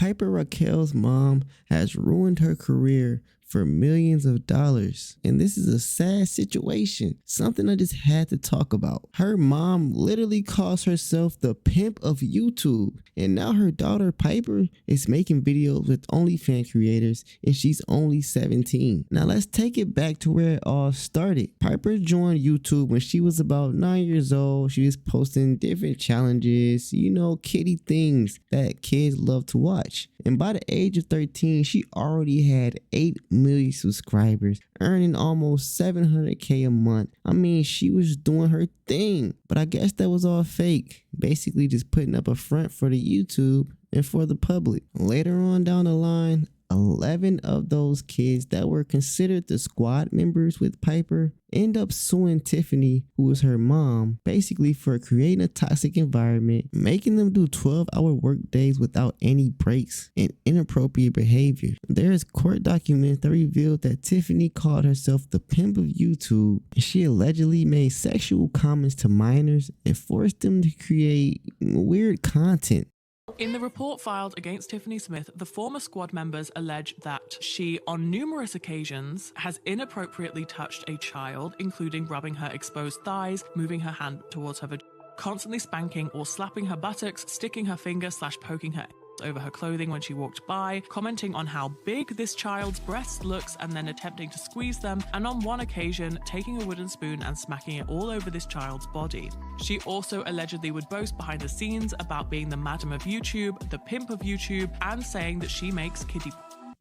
Piper Raquel's mom has ruined her career for millions of dollars. And this is a sad situation, something I just had to talk about. Her mom literally calls herself the pimp of YouTube. And now her daughter Piper is making videos with OnlyFans creators and she's only 17. Now let's take it back to where it all started. Piper joined YouTube when she was about 9 years old. She was posting different challenges, kiddie things that kids love to watch. And by the age of 13, she already had 8 million subscribers, earning almost $700K a month. I mean, she was doing her thing, but I guess that was all fake. Basically just putting up a front for the YouTube and for the public. Later on down the line, 11 of those kids that were considered the squad members with Piper end up suing Tiffany, who was her mom, basically for creating a toxic environment, making them do 12-hour work days without any breaks, and inappropriate behavior. There is court documents that revealed that Tiffany called herself the pimp of YouTube. She allegedly made sexual comments to minors and forced them to create weird content. In the report filed against Tiffany Smith, the former squad members allege that she, on numerous occasions, has inappropriately touched a child, including rubbing her exposed thighs, moving her hand towards her vagina, constantly spanking or slapping her buttocks, sticking her finger/poking her over her clothing when she walked by, commenting on how big this child's breast looks and then attempting to squeeze them, and on one occasion taking a wooden spoon and smacking it all over this child's body. She also allegedly would boast behind the scenes about being the madam of YouTube, the pimp of YouTube, and saying that she makes kiddie.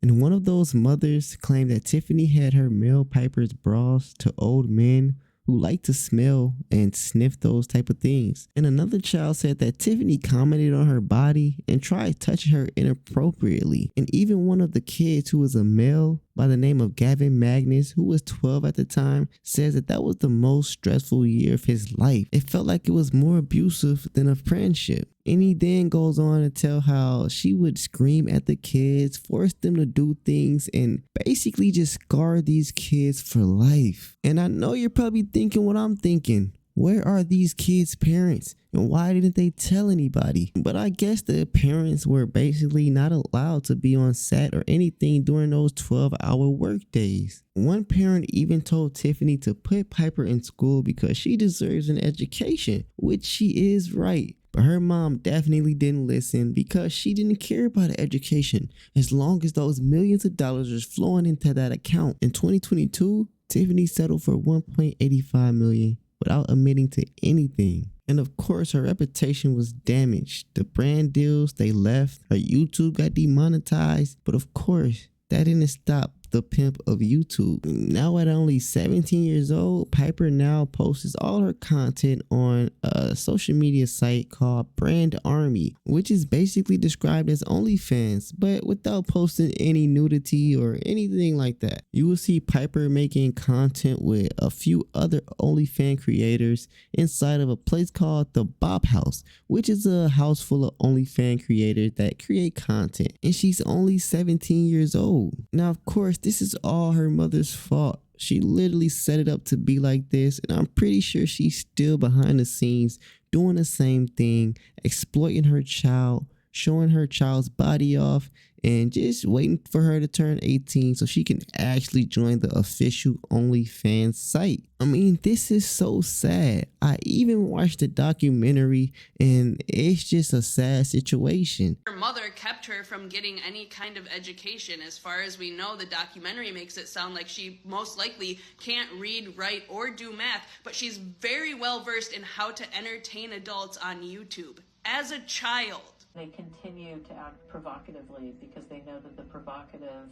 And one of those mothers claimed that Tiffany had her male Piper's bras to old men who like to smell and sniff those type of things. And another child said that Tiffany commented on her body and tried touching her inappropriately. And even one of the kids, who was a male by the name of Gavin Magnus, who was 12 at the time, says that that was the most stressful year of his life. It felt like it was more abusive than a friendship. And he then goes on to tell how she would scream at the kids, force them to do things, and basically just scar these kids for life. And I know you're probably thinking what I'm thinking. Where are these kids' parents? And why didn't they tell anybody? But I guess the parents were basically not allowed to be on set or anything during those 12-hour work days. One parent even told Tiffany to put Piper in school because she deserves an education, which she is right. But her mom definitely didn't listen because she didn't care about the education as long as those millions of dollars was flowing into that account. In 2022, Tiffany settled for $1.85 million without admitting to anything. And of course, her reputation was damaged. The brand deals, they left. Her YouTube got demonetized. But of course, that didn't stop the pimp of YouTube. Now at only 17 years old, Piper now posts all her content on a social media site called Brand Army, which is basically described as OnlyFans, but without posting any nudity or anything like that. You will see Piper making content with a few other OnlyFans creators inside of a place called the Bop House, which is a house full of OnlyFans creators that create content. And she's only 17 years old. Now, of course, this is all her mother's fault. She literally set it up to be like this, and I'm pretty sure she's still behind the scenes doing the same thing, exploiting her child, showing her child's body off, and just waiting for her to turn 18 so she can actually join the official OnlyFans site. I mean, this is so sad. I even watched the documentary and it's just a sad situation. Her mother kept her from getting any kind of education. As far as we know, the documentary makes it sound like she most likely can't read, write, or do math, but she's very well versed in how to entertain adults on YouTube. As a child, they continue to act provocatively because they know that the provocative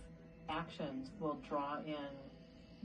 actions will draw in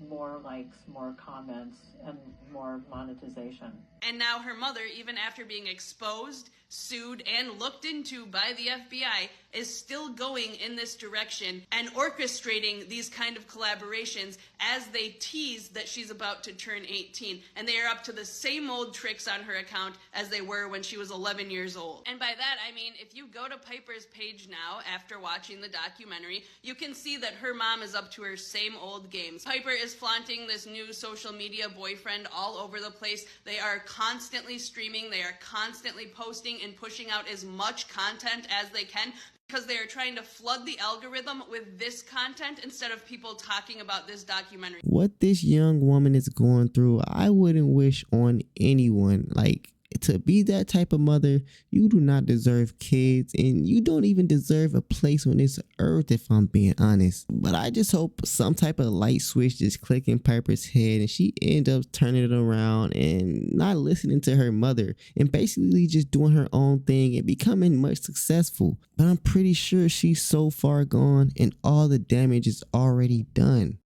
more likes, more comments, and more monetization. And now her mother, even after being exposed, sued, and looked into by the FBI, is still going in this direction and orchestrating these kind of collaborations as they tease that she's about to turn 18. And they are up to the same old tricks on her account as they were when she was 11 years old. And by that, I mean, if you go to Piper's page now, after watching the documentary, you can see that her mom is up to her same old games. Piper is flaunting this new social media boyfriend all over the place. They are constantly streaming, they are constantly posting and pushing out as much content as they can. because they are trying to flood the algorithm with this content instead of people talking about this documentary. What this young woman is going through, I wouldn't wish on anyone. Like, to be that type of mother, you do not deserve kids, and you don't even deserve a place on this earth, if I'm being honest. But I just hope some type of light switch just click in Piper's head and she ends up turning it around and not listening to her mother and basically just doing her own thing and becoming much successful. But I'm pretty sure she's so far gone and all the damage is already done.